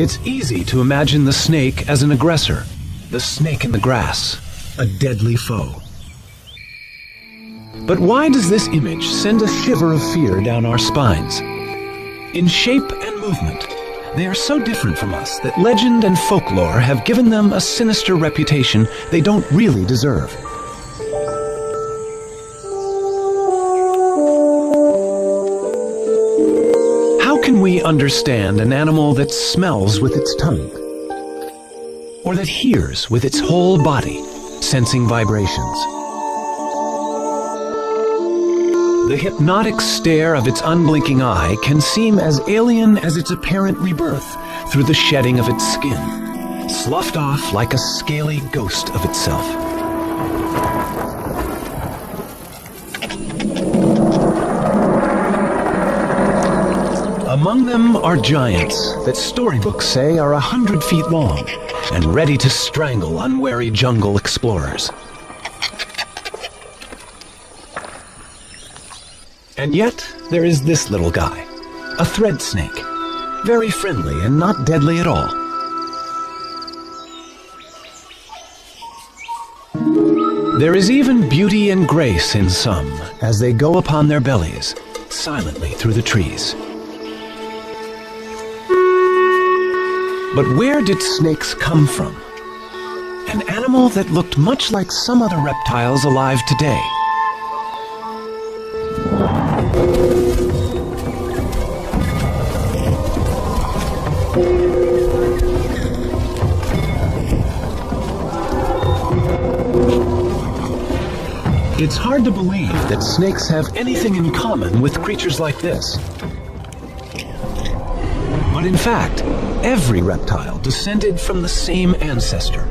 It's easy to imagine the snake as an aggressor, the snake in the grass, a deadly foe. But why does this image send a shiver of fear down our spines? In shape and movement, they are so different from us that legend and folklore have given them a sinister reputation they don't really deserve. How can we understand an animal that smells with its tongue? Or that hears with its whole body, sensing vibrations? The hypnotic stare of its unblinking eye can seem as alien as its apparent rebirth through the shedding of its skin, sloughed off like a scaly ghost of itself. Among them are giants that storybooks say are 100 feet long and ready to strangle unwary jungle explorers. And yet, there is this little guy, a thread snake, very friendly and not deadly at all. There is even beauty and grace in some as they go upon their bellies, silently through the trees. But where did snakes come from? An animal that looked much like some other reptiles alive today. It's hard to believe that snakes have anything in common with creatures like this. But in fact, every reptile descended from the same ancestor.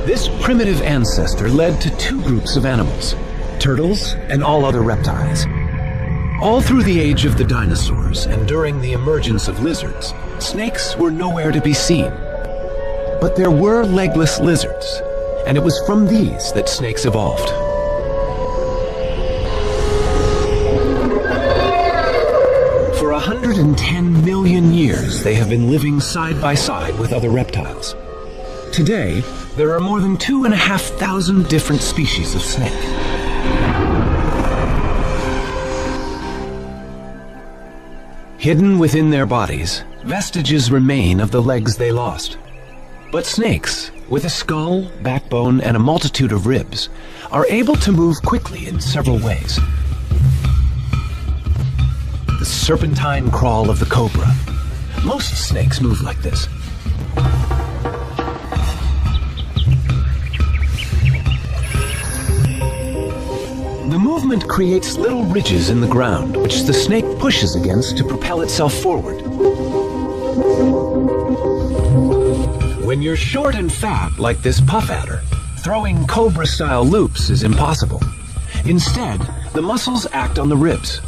This primitive ancestor led to two groups of animals, turtles and all other reptiles. All through the age of the dinosaurs and during the emergence of lizards, snakes were nowhere to be seen. But there were legless lizards, and it was from these that snakes evolved. For 110 million years, they have been living side by side with other reptiles. Today, there are more than 2,500 different species of snake. Hidden within their bodies, vestiges remain of the legs they lost. But snakes, with a skull, backbone, and a multitude of ribs, are able to move quickly in several ways. The serpentine crawl of the cobra. Most snakes move like this. The movement creates little ridges in the ground, which the snake pushes against to propel itself forward. When you're short and fat like this puff adder, throwing cobra-style loops is impossible. Instead, the muscles act on the ribs.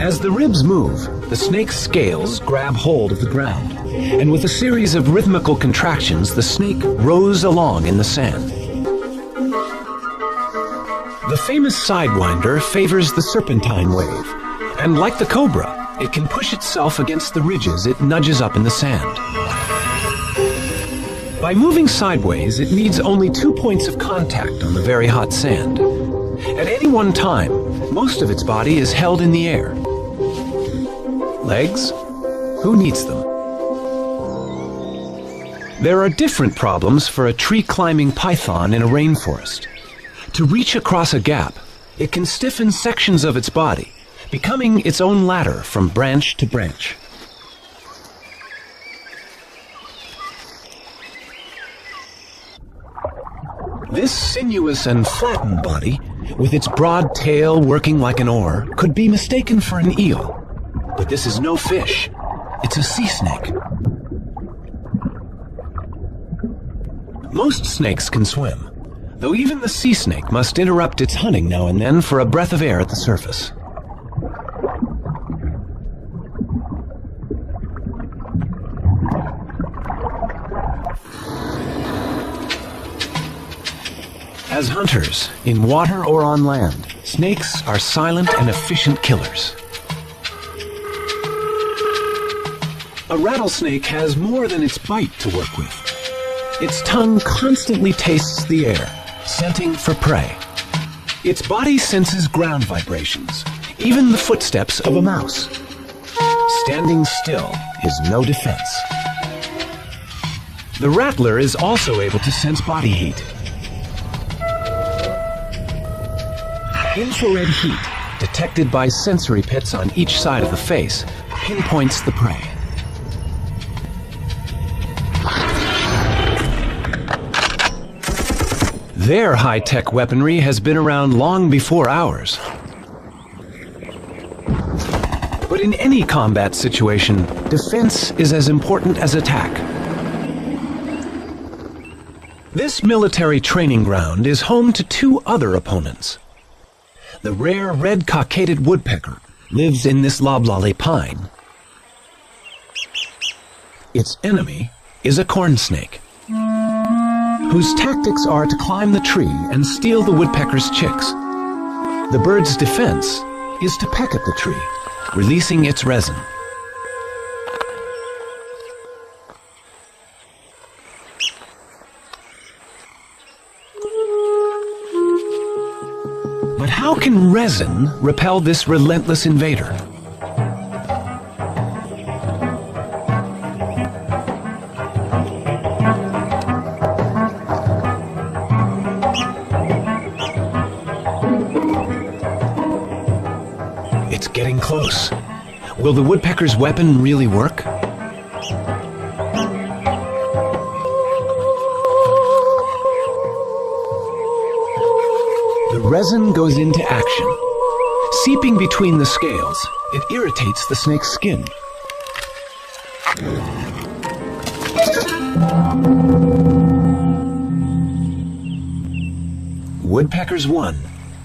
As the ribs move, the snake's scales grab hold of the ground, and with a series of rhythmical contractions, the snake rows along in the sand. The famous sidewinder favors the serpentine wave, and like the cobra, it can push itself against the ridges it nudges up in the sand. By moving sideways, it needs only 2 points of contact on the very hot sand. At any one time, most of its body is held in the air. Legs? Who needs them? There are different problems for a tree-climbing python in a rainforest. To reach across a gap, it can stiffen sections of its body, becoming its own ladder from branch to branch. This sinuous and flattened body, with its broad tail working like an oar, could be mistaken for an eel. But this is no fish. It's a sea snake. Most snakes can swim, though even the sea snake must interrupt its hunting now and then for a breath of air at the surface. As hunters, in water or on land, snakes are silent and efficient killers. A rattlesnake has more than its bite to work with. Its tongue constantly tastes the air, scenting for prey. Its body senses ground vibrations, even the footsteps of a mouse. Standing still is no defense. The rattler is also able to sense body heat. Infrared heat, detected by sensory pits on each side of the face, pinpoints the prey. Their high-tech weaponry has been around long before ours. But in any combat situation, defense is as important as attack. This military training ground is home to two other opponents. The rare red-cockaded woodpecker lives in this loblolly pine. Its enemy is a corn snake, whose tactics are to climb the tree and steal the woodpecker's chicks. The bird's defense is to peck at the tree, releasing its resin. But how can resin repel this relentless invader? It's getting close. Will the woodpecker's weapon really work? The resin goes into action. Seeping between the scales, it irritates the snake's skin. Woodpeckers won,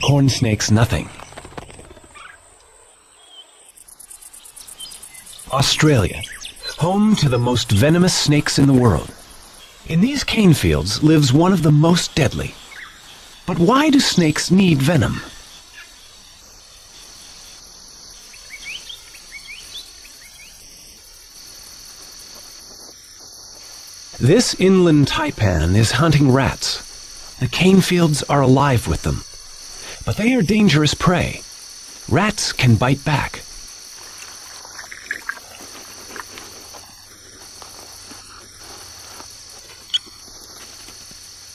corn snakes nothing. Australia, home to the most venomous snakes in the world. In these cane fields lives one of the most deadly. But why do snakes need venom? This inland taipan is hunting rats. The cane fields are alive with them. But they are dangerous prey. Rats can bite back.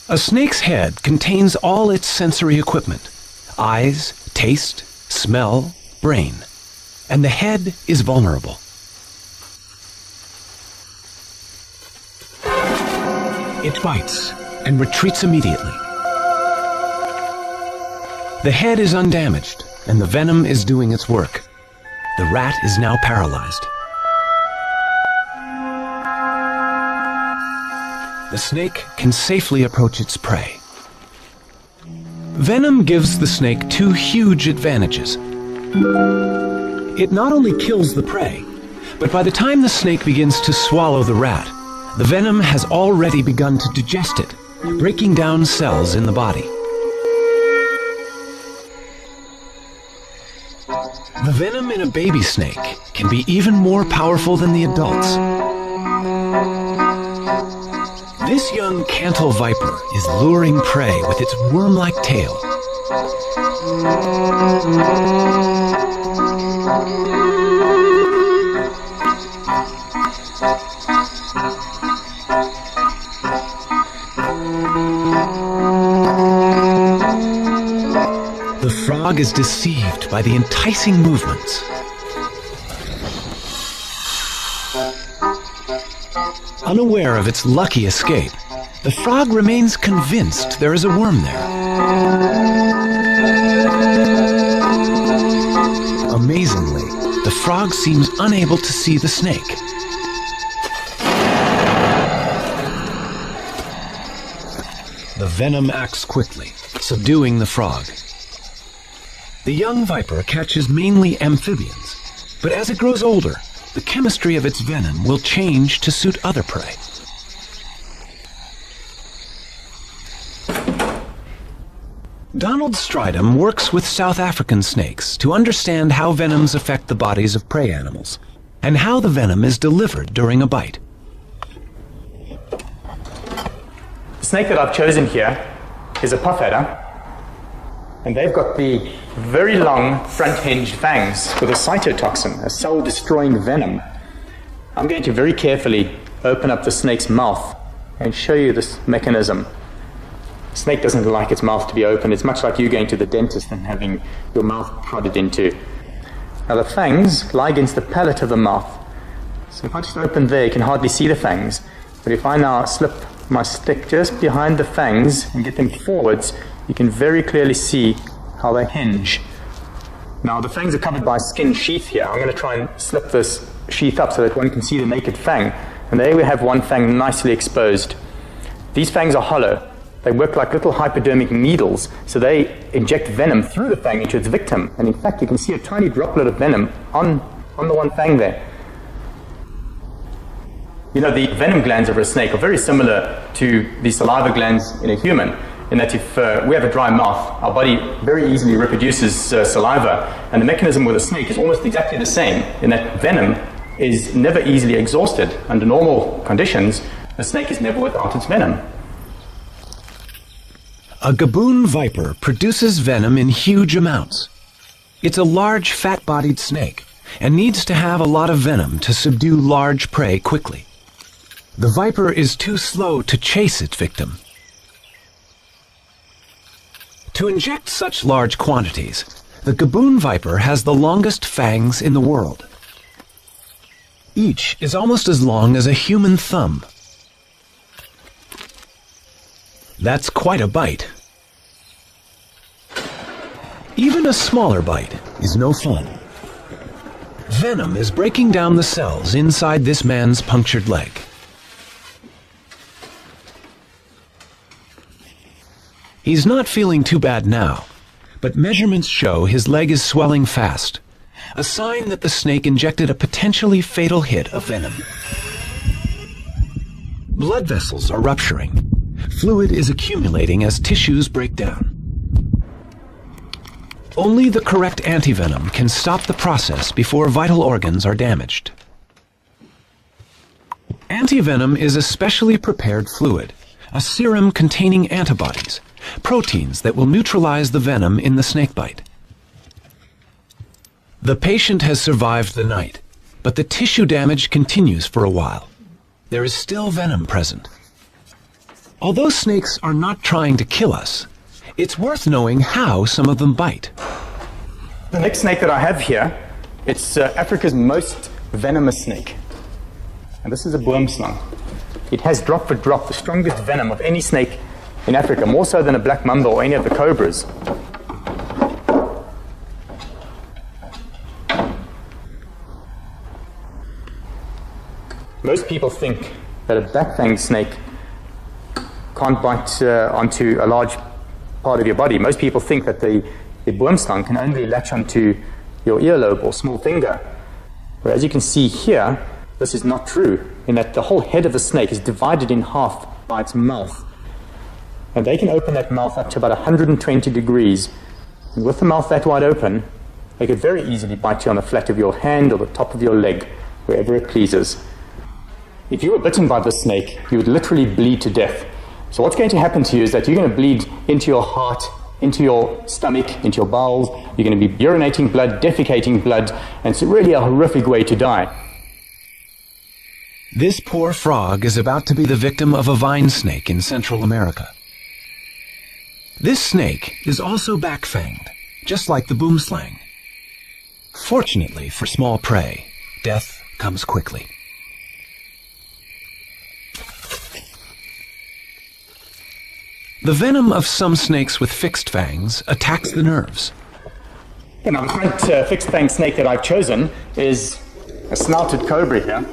A snake's head contains all its sensory equipment: eyes, taste, smell, brain. And the head is vulnerable. It bites and retreats immediately. The head is undamaged, and the venom is doing its work. The rat is now paralyzed. The snake can safely approach its prey. Venom gives the snake two huge advantages. It not only kills the prey, but by the time the snake begins to swallow the rat, the venom has already begun to digest it, breaking down cells in the body. The venom in a baby snake can be even more powerful than the adults. This young cantle viper is luring prey with its worm-like tail. The frog is deceived by the enticing movements. Unaware of its lucky escape, the frog remains convinced there is a worm there. Amazingly, the frog seems unable to see the snake. The venom acts quickly, subduing the frog. The young viper catches mainly amphibians, but as it grows older, the chemistry of its venom will change to suit other prey. Donald Stridham works with South African snakes to understand how venoms affect the bodies of prey animals and how the venom is delivered during a bite. The snake that I've chosen here is a puff adder, and they've got the very long front-hinged fangs with a cytotoxin, a cell-destroying venom. I'm going to very carefully open up the snake's mouth and show you this mechanism. The snake doesn't like its mouth to be open. It's much like you going to the dentist and having your mouth prodded into. Now the fangs lie against the palate of the mouth. So if I just open there, you can hardly see the fangs. But if I now slip my stick just behind the fangs and get them forwards, you can very clearly see how they hinge. Now the fangs are covered by a skin sheath here. I'm going to try and slip this sheath up so that one can see the naked fang. And there we have one fang nicely exposed. These fangs are hollow. They work like little hypodermic needles, so they inject venom through the fang into its victim. And in fact, you can see a tiny droplet of venom on the one fang there. You know, the venom glands of a snake are very similar to the saliva glands in a human, in that if we have a dry mouth, our body very easily reproduces saliva, and the mechanism with a snake is almost exactly the same, in that venom is never easily exhausted. Under normal conditions, a snake is never without its venom. A gaboon viper produces venom in huge amounts. It's a large, fat-bodied snake and needs to have a lot of venom to subdue large prey quickly. The viper is too slow to chase its victim. To inject such large quantities, the gaboon viper has the longest fangs in the world. Each is almost as long as a human thumb. That's quite a bite. Even a smaller bite is no fun. Venom is breaking down the cells inside this man's punctured leg. He's not feeling too bad now, but measurements show his leg is swelling fast, a sign that the snake injected a potentially fatal hit of venom. Blood vessels are rupturing. Fluid is accumulating as tissues break down. Only the correct antivenom can stop the process before vital organs are damaged. Antivenom is a specially prepared fluid, a serum containing antibodies, proteins that will neutralize the venom in the snakebite. The patient has survived the night, but the tissue damage continues for a while. There is still venom present. Although snakes are not trying to kill us, it's worth knowing how some of them bite. The next snake that I have here, it's Africa's most venomous snake. And this is a boomslang. It has drop for drop the strongest venom of any snake in Africa, more so than a black mamba or any of the cobras. Most people think that a black-fanged snake can't bite onto a large part of your body. Most people think that the boomslang can only latch onto your earlobe or small finger. Whereas you can see here, this is not true, in that the whole head of the snake is divided in half by its mouth. And they can open that mouth up to about 120 degrees. And with the mouth that wide open, they could very easily bite you on the flat of your hand or the top of your leg, wherever it pleases. If you were bitten by this snake, you would literally bleed to death. So what's going to happen to you is that you're going to bleed into your heart, into your stomach, into your bowels. You're going to be urinating blood, defecating blood, and it's really a horrific way to die. This poor frog is about to be the victim of a vine snake in Central America. This snake is also back-fanged, just like the boomslang. Fortunately for small prey, death comes quickly. The venom of some snakes with fixed fangs attacks the nerves. And the front fixed fang snake that I've chosen is a snouted cobra here.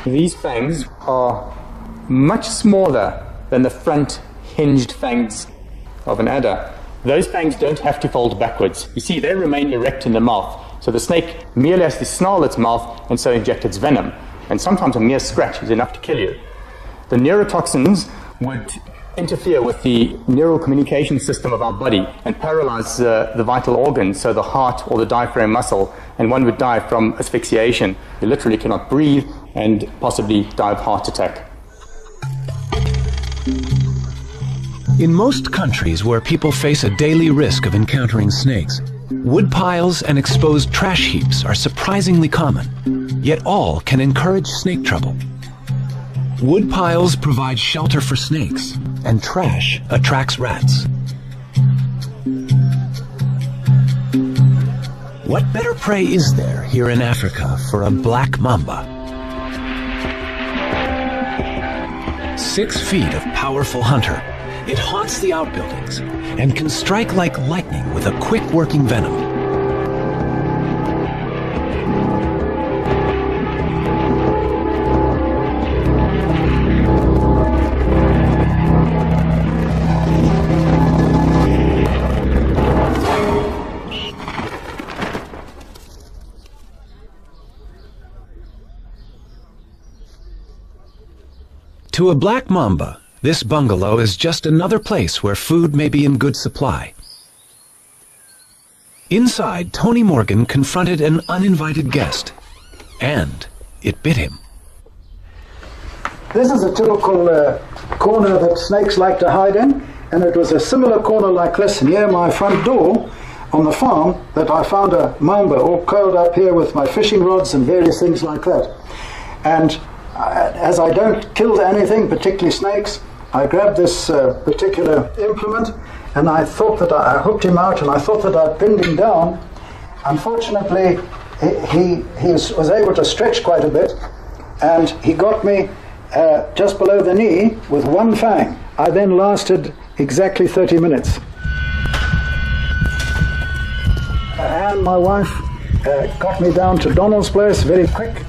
These fangs are much smaller than the front hinged fangs of an adder. Those fangs don't have to fold backwards. You see, they remain erect in the mouth. So the snake merely has to snarl its mouth and so inject its venom. And sometimes a mere scratch is enough to kill you. The neurotoxins would interfere with the neural communication system of our body and paralyze the vital organs, so the heart or the diaphragm muscle, and one would die from asphyxiation. You literally cannot breathe and possibly die of heart attack. In most countries where people face a daily risk of encountering snakes, wood piles and exposed trash heaps are surprisingly common, yet all can encourage snake trouble. Wood piles provide shelter for snakes, and trash attracts rats. What better prey is there here in Africa for a black mamba? 6 feet of powerful hunter, it haunts the outbuildings and can strike like lightning with a quick-working venom. To a black mamba, this bungalow is just another place where food may be in good supply. Inside, Tony Morgan confronted an uninvited guest, and it bit him. This is a typical corner that snakes like to hide in, and it was a similar corner like this near my front door on the farm that I found a mamba all curled up here with my fishing rods and various things like that. And as I don't kill anything, particularly snakes, I grabbed this particular implement and I thought that I hooked him out, and I thought that I'd pinned him down. Unfortunately, he was able to stretch quite a bit, and he got me just below the knee with one fang. I then lasted exactly 30 minutes. And my wife got me down to Donald's place very quick.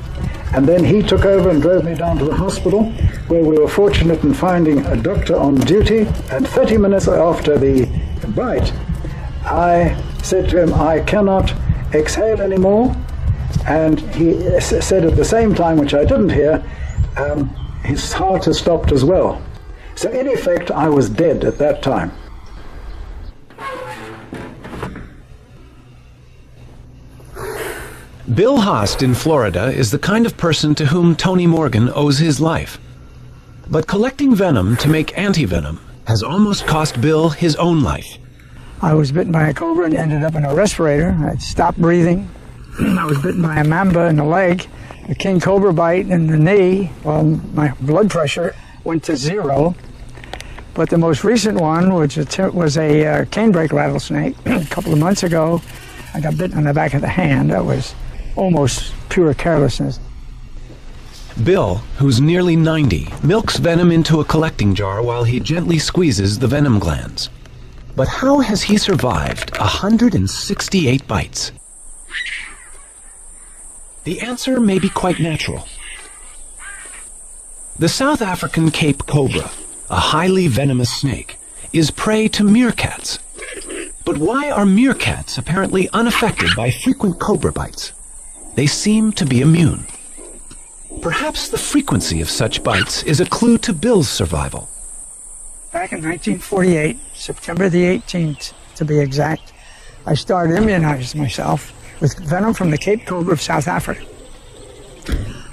And then he took over and drove me down to the hospital, where we were fortunate in finding a doctor on duty. And 30 minutes after the bite, I said to him, I cannot exhale anymore. And he said at the same time, which I didn't hear, his heart has stopped as well. So in effect, I was dead at that time. Bill Haast in Florida is the kind of person to whom Tony Morgan owes his life. But collecting venom to make anti-venom has almost cost Bill his own life. I was bitten by a cobra and ended up in a respirator. I stopped breathing. I was bitten by a mamba in the leg, a king cobra bite in the knee. Well, my blood pressure went to 0. But the most recent one, which was a canebrake rattlesnake, a couple of months ago, I got bitten on the back of the hand. That was almost pure carelessness. Bill, who's nearly 90, milks venom into a collecting jar while he gently squeezes the venom glands. But how has he survived 168 bites? The answer may be quite natural. The South African Cape cobra, a highly venomous snake, is prey to meerkats. But why are meerkats apparently unaffected by frequent cobra bites? They seem to be immune. Perhaps the frequency of such bites is a clue to Bill's survival. Back in 1948, September the 18th to be exact, I started immunizing myself with venom from the Cape cobra of South Africa.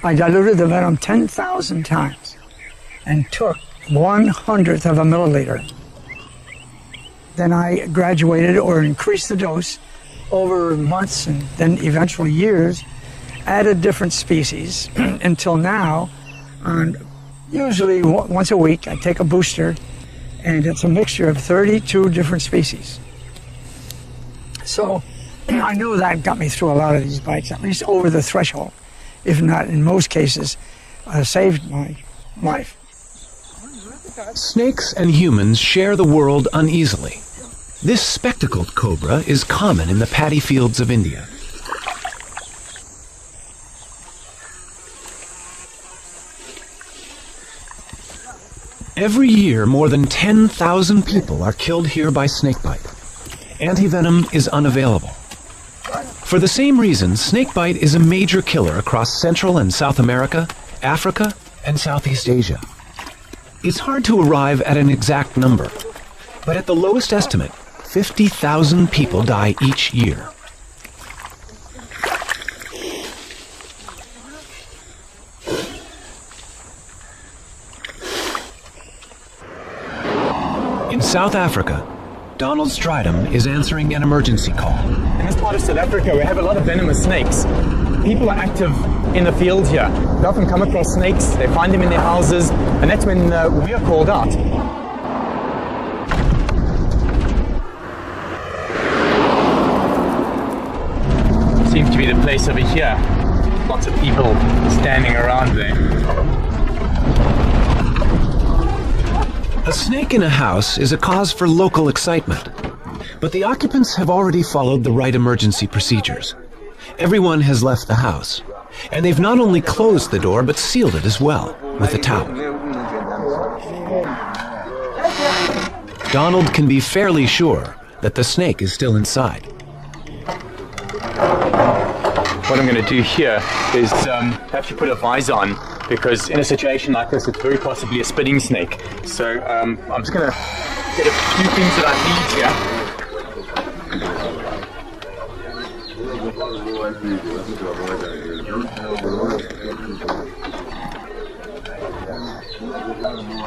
I diluted the venom 10,000 times and took 1/100th of a milliliter. Then I graduated or increased the dose over months and then eventually years, added different species until now, usually once a week I take a booster, and it's a mixture of 32 different species. So I know that got me through a lot of these bites, at least over the threshold, if not in most cases saved my life. Snakes and humans share the world uneasily. This spectacled cobra is common in the paddy fields of India. Every year, more than 10,000 people are killed here by snakebite. Antivenom is unavailable. For the same reason, snakebite is a major killer across Central and South America, Africa, and Southeast Asia. It's hard to arrive at an exact number, but at the lowest estimate, 50,000 people die each year. In South Africa, Donald Stridham is answering an emergency call. In this part of South Africa, we have a lot of venomous snakes. People are active in the field here. They often come across snakes, they find them in their houses, and that's when we are called out. Seems to be the place over here. Lots of people standing around there. A snake in a house is a cause for local excitement, but the occupants have already followed the right emergency procedures. Everyone has left the house, and they've not only closed the door but sealed it as well with a towel. Donald can be fairly sure that the snake is still inside. What I'm going to do here is actually put a visor on, because in a situation like this, it's very possibly a spitting snake. So I'm just going to get a few things that I need here.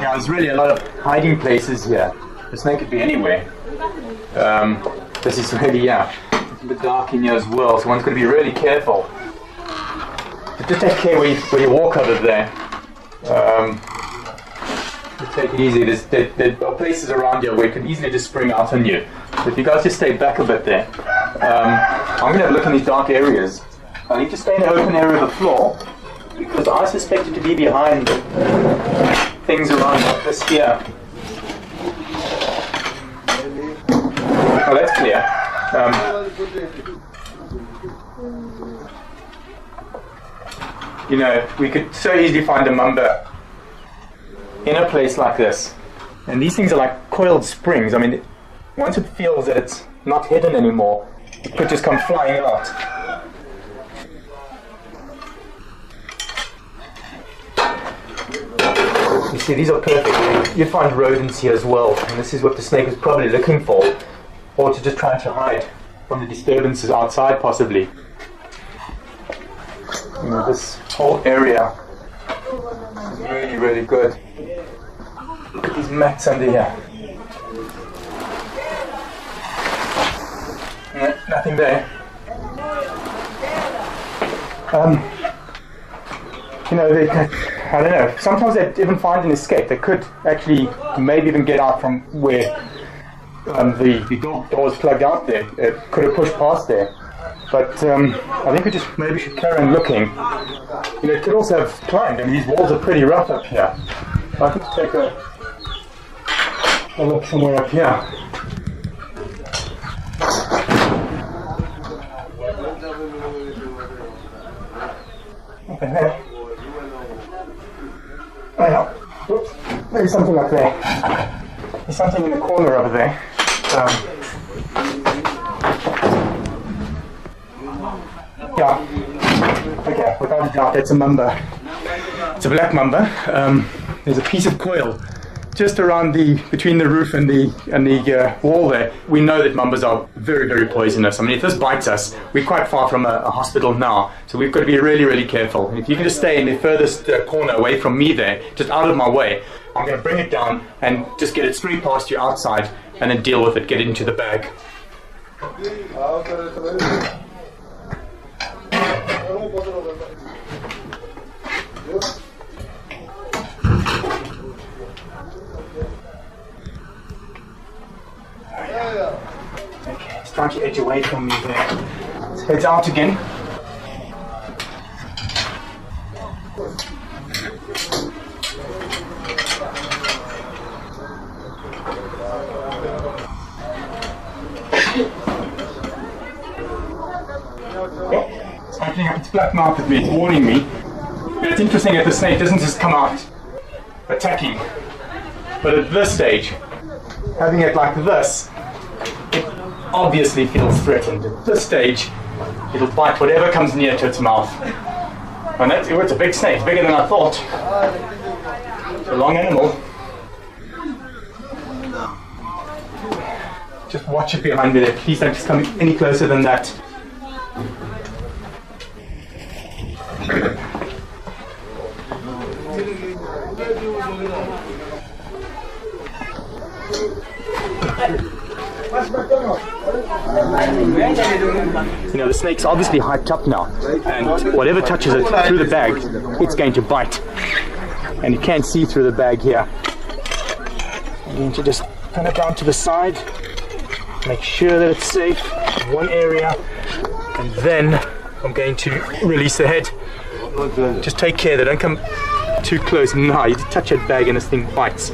Yeah, there's really a lot of hiding places here. The snake could be anywhere. This is really, it's a bit dark in here as well, so one's got to be really careful. But just take care when you walk over there. Just take it easy. There are places around here where it can easily just spring out on you. So if you guys just stay back a bit there. I'm going to have a look in these dark areas. I need to stay in the open area of the floor, because I suspect it to be behind things around like this here. Oh, that's clear. You know, we could so easily find a mamba in a place like this. And these things are like coiled springs. I mean, once it feels that it's not hidden anymore, it could just come flying out. You see, these are perfect. You'd find rodents here as well, and this is what the snake was probably looking for, or to just try to hide from the disturbances outside, possibly. You know, this whole area is really, really good. Look at these mats under here. No, nothing there. You know, I don't know, sometimes they even find an escape. They could actually maybe even get out from where the door was plugged out there. It could have pushed past there. But I think we just maybe should carry on looking. You know, it could also have climbed. I mean, these walls are pretty rough up here. I could take a look somewhere up here. Nothing there. Oh yeah. Oops. Maybe something like there. There's something in the corner over there. Yeah. Okay, without a doubt, that's a mamba. It's a black mamba. There's a piece of coil just around between the roof and the wall there. We know that mambas are very, very poisonous. I mean, if this bites us, we're quite far from a hospital now, so we've got to be really, really careful. And if you can just stay in the furthest corner away from me there, just out of my way, I'm going to bring it down and just get it straight past you outside, and then deal with it, get it into the bag. Okay, it's trying to edge away from me there. Let's head out again. It's black marked at me, it's warning me. But it's interesting that the snake doesn't just come out attacking. But at this stage, having it like this, it obviously feels threatened. At this stage, it'll bite whatever comes near to its mouth. And it's a big snake, bigger than I thought. It's a long animal. Just watch it behind me there. Please don't just come any closer than that. You know, the snake's obviously hyped up now, and whatever touches it through the bag, it's going to bite. And you can't see through the bag here. You need to just pin it down to the side, make sure that it's safe in one area, and then I'm going to release the head. Just take care, they don't come too close. Now you touch that bag and this thing bites.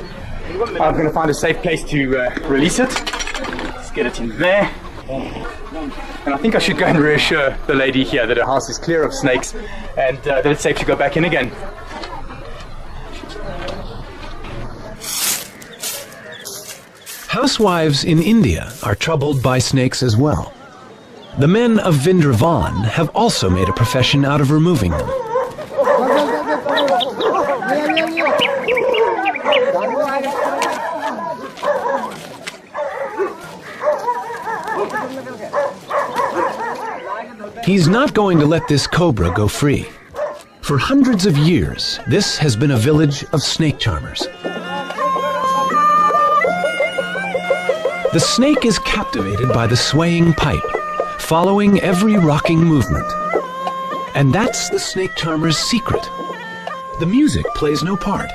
I'm going to find a safe place to release it. Let's get it in there. And I think I should go and reassure the lady here that her house is clear of snakes and that it's safe to go back in again. Housewives in India are troubled by snakes as well. The men of Vrindavan have also made a profession out of removing them. He's not going to let this cobra go free. For hundreds of years, this has been a village of snake charmers. The snake is captivated by the swaying pipe, following every rocking movement. And that's the snake charmer's secret. The music plays no part.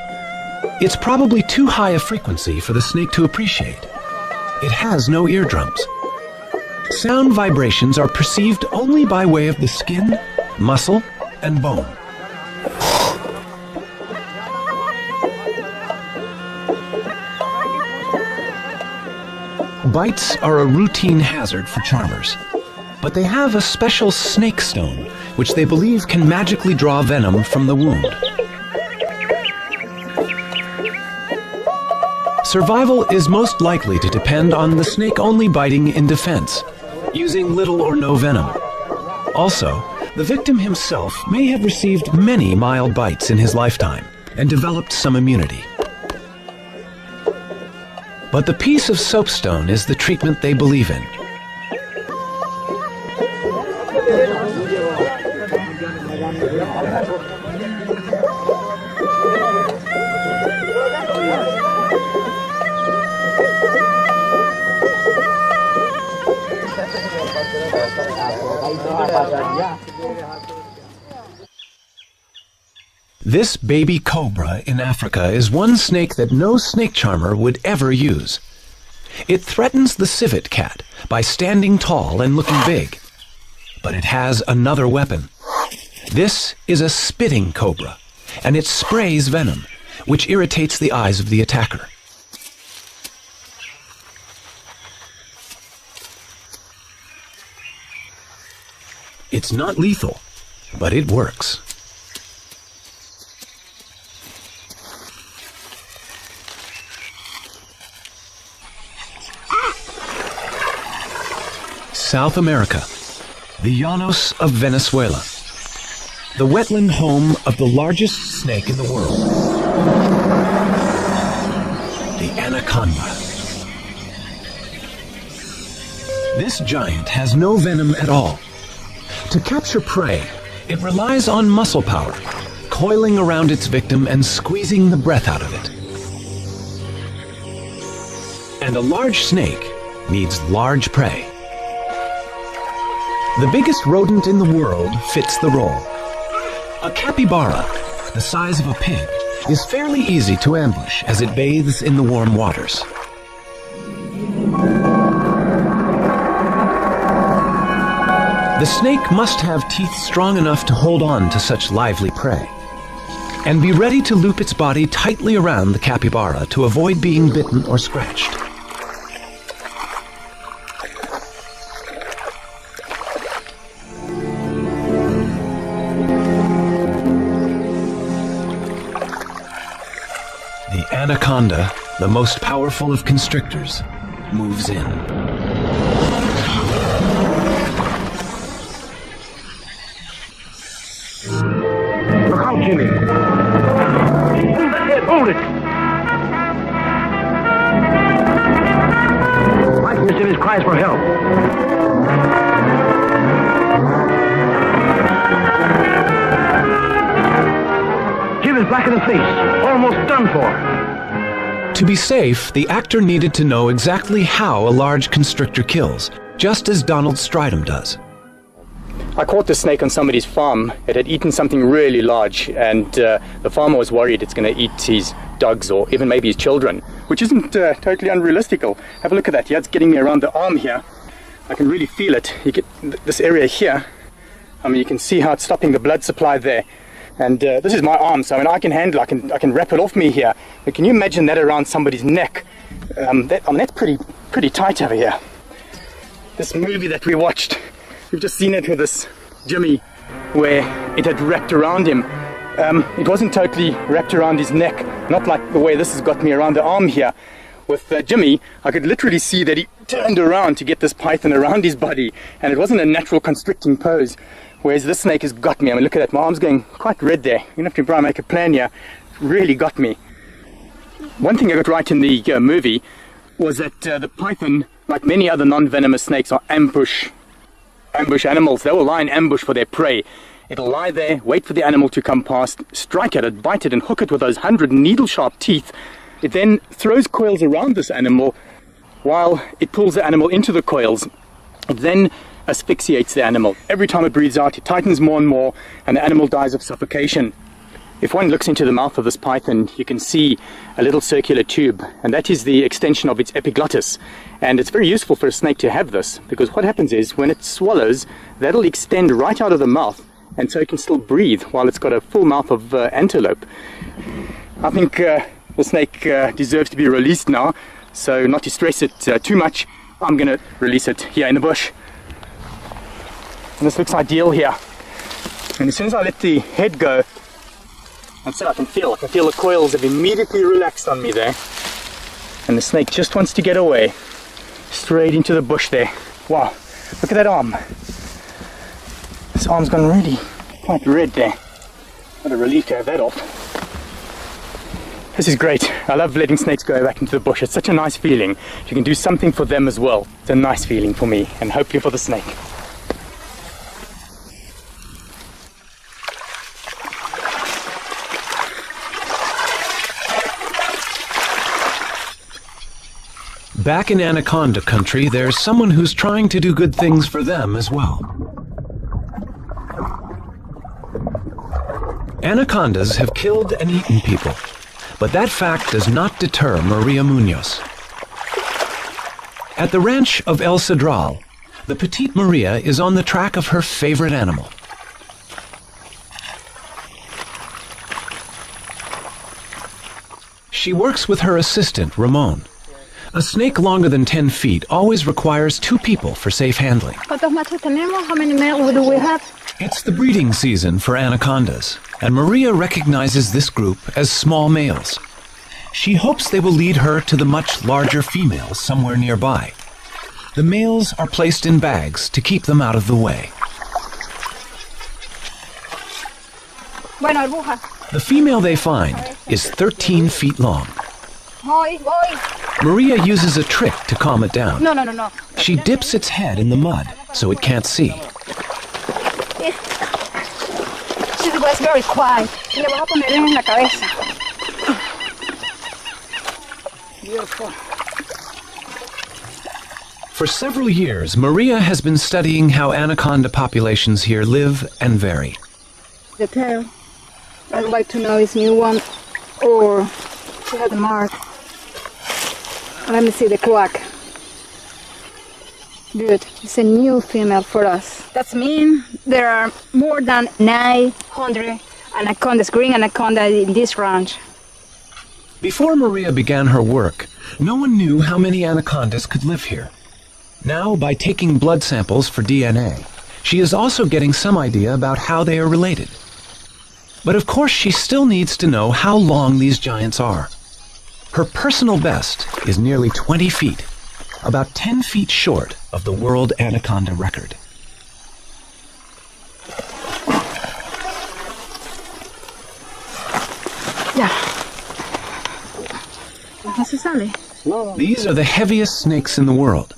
It's probably too high a frequency for the snake to appreciate. It has no eardrums. Sound vibrations are perceived only by way of the skin, muscle, and bone. Bites are a routine hazard for charmers, but they have a special snake stone, which they believe can magically draw venom from the wound. Survival is most likely to depend on the snake only biting in defense, using little or no venom. Also, the victim himself may have received many mild bites in his lifetime and developed some immunity. But the piece of soapstone is the treatment they believe in. This baby cobra in Africa is one snake that no snake charmer would ever use. It threatens the civet cat by standing tall and looking big. But it has another weapon. This is a spitting cobra, and it sprays venom, which irritates the eyes of the attacker. It's not lethal, but it works. South America, the Llanos of Venezuela, the wetland home of the largest snake in the world, the anaconda. This giant has no venom at all. To capture prey, it relies on muscle power, coiling around its victim and squeezing the breath out of it. And a large snake needs large prey. The biggest rodent in the world fits the role. A capybara, the size of a pig, is fairly easy to ambush as it bathes in the warm waters. The snake must have teeth strong enough to hold on to such lively prey, and be ready to loop its body tightly around the capybara to avoid being bitten or scratched. The anaconda, the most powerful of constrictors, moves in. Look out, Jimmy. Hold that head, hold it. Right, Mr. Miss cries for help. Jim is black in the face, almost done for. To be safe, the actor needed to know exactly how a large constrictor kills, just as Donald Stridham does. I caught the snake on somebody's farm. It had eaten something really large, and the farmer was worried it's going to eat his dogs or even maybe his children, which isn't totally unrealistical. Have a look at that. Yeah, it's getting me around the arm here. I can really feel it. You get this area here. I mean, you can see how it's stopping the blood supply there. And this is my arm, so I mean, I can handle. I can wrap it off me here. But can you imagine that around somebody's neck? That's pretty tight over here. This movie that we watched, we've just seen it with this Jimmy, where it had wrapped around him. It wasn't totally wrapped around his neck, not like the way this has got me around the arm here. With Jimmy, I could literally see that he turned around to get this python around his body, and it wasn't a natural constricting pose. Whereas this snake has got me. I mean, look at that. My arm's going quite red there. You're going to have to try and make a plan here. It really got me. One thing I got right in the movie was that the python, like many other non-venomous snakes, are ambush animals. They will lie in ambush for their prey. It'll lie there, wait for the animal to come past, strike at it, bite it, and hook it with those 100 needle-sharp teeth. It then throws coils around this animal while it pulls the animal into the coils. It then asphyxiates the animal. Every time it breathes out, it tightens more and more, and the animal dies of suffocation. If one looks into the mouth of this python, you can see a little circular tube, and that is the extension of its epiglottis. And it's very useful for a snake to have this, because what happens is, when it swallows, that'll extend right out of the mouth, and so it can still breathe while it's got a full mouth of antelope. I think the snake deserves to be released now, so not to stress it too much, I'm going to release it here in the bush. And this looks ideal here. And as soon as I let the head go, that's it, I can feel the coils have immediately relaxed on me there. And the snake just wants to get away. Straight into the bush there. Wow, look at that arm. This arm's gone really quite red there. What a relief to have that off. This is great. I love letting snakes go back into the bush. It's such a nice feeling. You can do something for them as well. It's a nice feeling for me, and hopefully for the snake. Back in anaconda country, there's someone who's trying to do good things for them as well. Anacondas have killed and eaten people, but that fact does not deter Maria Munoz. At the ranch of El Cedral, the petite Maria is on the track of her favorite animal. She works with her assistant, Ramon. A snake longer than 10 feet always requires 2 people for safe handling. ¿Cuántos machos tenemos? How many males do we have? It's the breeding season for anacondas, and Maria recognizes this group as small males. She hopes they will lead her to the much larger females somewhere nearby. The males are placed in bags to keep them out of the way. Bueno, burbuja. The female they find is 13 feet long. Voy. Maria uses a trick to calm it down. No. She dips its head in the mud so it can't see. She was very quiet. Le voy a poner en la cabeza. Beautiful. For several years, Maria has been studying how anaconda populations here live and vary. The tail. I'd like to know is new one or she had a mark. Let me see the quack. Good. It's a new female for us. That means there are more than 900 anacondas, green anaconda in this ranch. Before Maria began her work, no one knew how many anacondas could live here. Now, by taking blood samples for DNA, she is also getting some idea about how they are related. But of course, she still needs to know how long these giants are. Her personal best is nearly 20 feet, about 10 feet short of the world anaconda record. Yeah. ¿No se sale? These are the heaviest snakes in the world,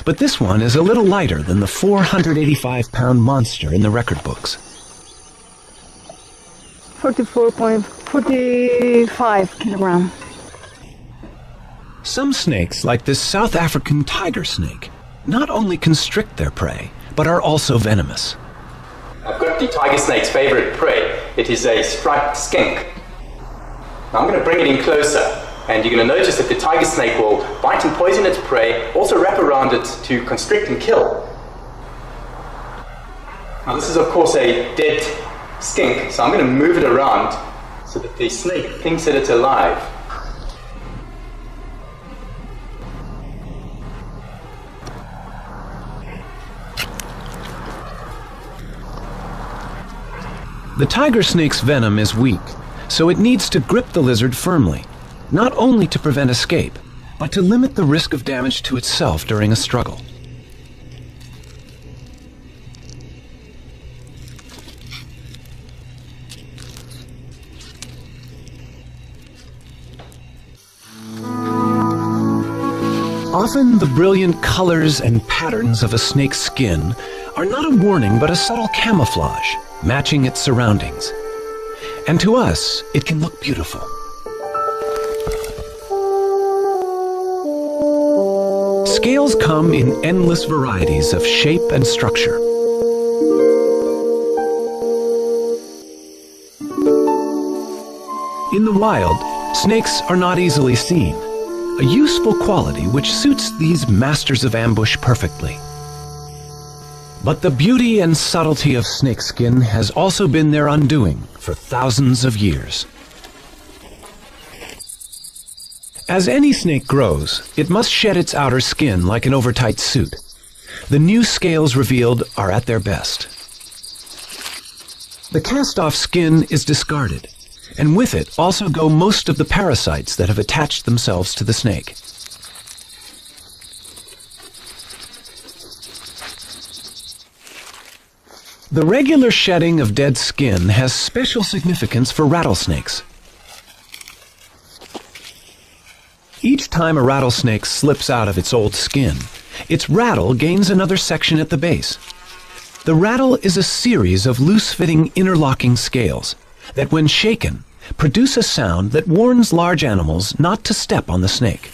but this one is a little lighter than the 485-pound monster in the record books. 44.45 kilogram. Some snakes, like this South African tiger snake, not only constrict their prey, but are also venomous. I've got the tiger snake's favorite prey. It is a striped skink. Now I'm going to bring it in closer, and you're going to notice that the tiger snake will bite and poison its prey, also wrap around it to constrict and kill. Now this is of course a dead skink, so I'm going to move it around so that the snake thinks that it's alive. The tiger snake's venom is weak, so it needs to grip the lizard firmly, not only to prevent escape, but to limit the risk of damage to itself during a struggle. Often the brilliant colors and patterns of a snake's skin are not a warning but a subtle camouflage, matching its surroundings. And to us, it can look beautiful. Scales come in endless varieties of shape and structure. In the wild, snakes are not easily seen, a useful quality which suits these masters of ambush perfectly. But the beauty and subtlety of snakeskin has also been their undoing for thousands of years. As any snake grows, it must shed its outer skin like an overtight suit. The new scales revealed are at their best. The cast-off skin is discarded, and with it also go most of the parasites that have attached themselves to the snake. The regular shedding of dead skin has special significance for rattlesnakes. Each time a rattlesnake slips out of its old skin, its rattle gains another section at the base. The rattle is a series of loose-fitting interlocking scales that, when shaken, produce a sound that warns large animals not to step on the snake.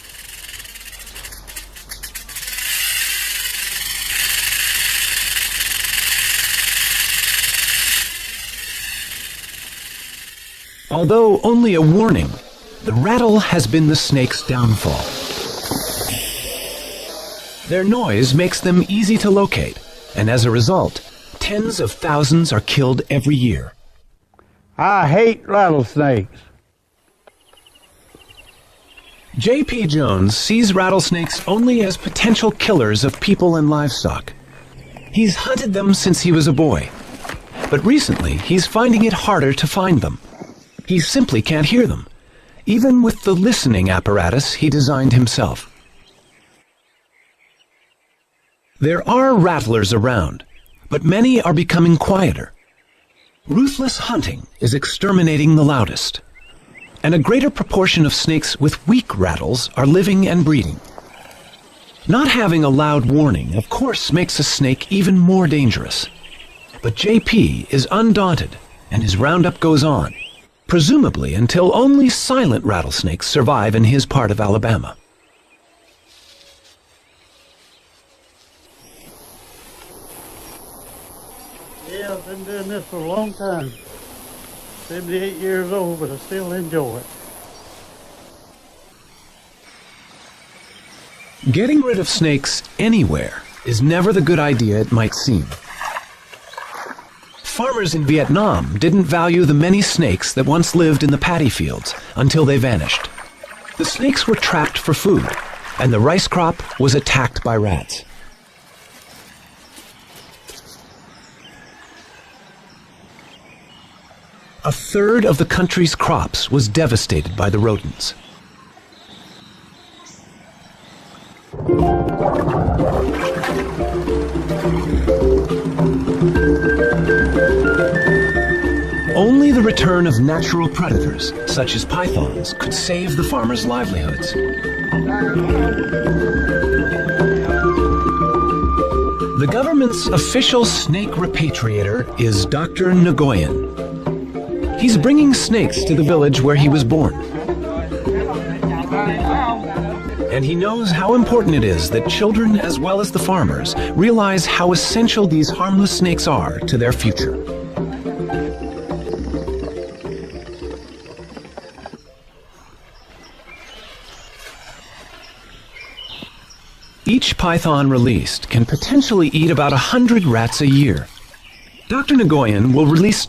Although only a warning, the rattle has been the snake's downfall. Their noise makes them easy to locate, and as a result, tens of thousands are killed every year. I hate rattlesnakes. J.P. Jones sees rattlesnakes only as potential killers of people and livestock. He's hunted them since he was a boy, but recently he's finding it harder to find them. He simply can't hear them, even with the listening apparatus he designed himself. There are rattlers around, but many are becoming quieter. Ruthless hunting is exterminating the loudest, and a greater proportion of snakes with weak rattles are living and breeding. Not having a loud warning, of course, makes a snake even more dangerous. But J.P. is undaunted, and his roundup goes on, presumably until only silent rattlesnakes survive in his part of Alabama. Yeah, I've been doing this for a long time. 78 years old, but I still enjoy it. Getting rid of snakes anywhere is never the good idea it might seem. Farmers in Vietnam didn't value the many snakes that once lived in the paddy fields until they vanished. The snakes were trapped for food, and the rice crop was attacked by rats. A third of the country's crops was devastated by the rodents. Only the return of natural predators, such as pythons, could save the farmers' livelihoods. The government's official snake repatriator is Dr. Nguyen. He's bringing snakes to the village where he was born. And he knows how important it is that children, as well as the farmers, realize how essential these harmless snakes are to their future. Each python released can potentially eat about 100 rats a year. Dr. Nguyen will release